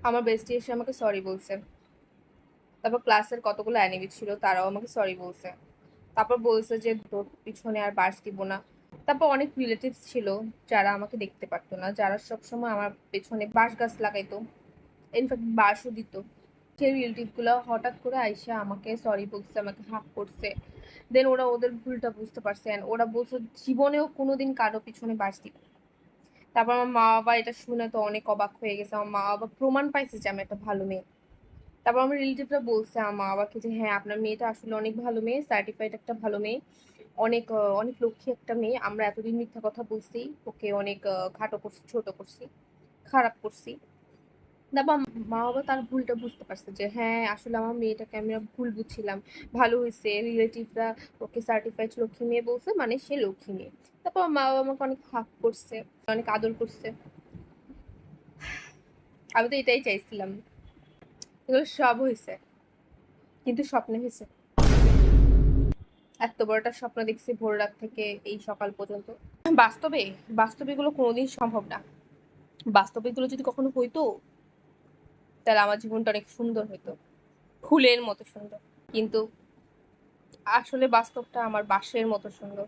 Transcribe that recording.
আমার বেস্টি এসে আমাকে সরি বলছে। তারপর ক্লাসের কতগুলো অ্যানিমি ছিল, তারাও আমাকে সরি বলছে। তারপর বলছে যে তোর পিছনে আর বাস দিব না। তারপর অনেক রিলেটিভস ছিল যারা আমাকে দেখতে পারতো না, যারা সবসময় আমার পেছনে বাঁশ গাছ লাগাইতো, ইনফ্যাক্ট বাঁশও দিত। সেই রিলেটিভগুলো হঠাৎ করে আইসা আমাকে সরি বলছে, আমাকে হাক করছে। দেন ওরা ওদের ভুলটা বুঝতে পারছে, and ওরা বলছে জীবনেও কোনোদিন কারো পিছনে বাঁশ দিবে না। তারপর আমার মা বাবা এটা শুনে তো অনেক অবাক হয়ে গেছে। আমার মা বাবা প্রমাণ পাইছে যে আমি একটা ভালো মেয়ে। তারপর আমার রিলেটিভরা বলছে আমার মা বাবাকে যে হ্যাঁ, আপনার মেয়েটা আসলে অনেক ভালো মেয়ে, সার্টিফাইড একটা ভালো মেয়ে, অনেক অনেক লক্ষ্মী একটা মেয়ে। আমরা এতদিন মিথ্যা কথা বলছি, ওকে অনেক খাটো করছি, ছোট করছি, খারাপ করছি। তারপর মা বাবা তার ভুলটা বুঝতে পারছে যে হ্যাঁ, আসলে আমার মেয়েটাকে আমি ভুল বুঝছিলাম। ভালো হয়েছে রিলেটিভরা ওকে সার্টিফাইড লক্ষ্মী মেয়ে বলছে, মানে সে লক্ষ্মী মেয়ে। তারপর মা বাবা আমাকে অনেক হাক করছে, অনেক আদর করছে। আমি তো এটাই চাইছিলাম। এগুলো সব হয়েছে, কিন্তু স্বপ্নে হয়েছে। এত বড়টা স্বপ্ন দেখছি ভোর রাত থেকে এই সকাল পর্যন্ত। বাস্তবে বাস্তবে এগুলো কোনোদিন সম্ভব না। বাস্তবে এগুলো যদি কখনো হইতো, তাহলে আমার জীবনটা অনেক সুন্দর হইতো, ফুলের মতো সুন্দর। কিন্তু আসলে বাস্তবটা আমার বাঁশের মতো সুন্দর।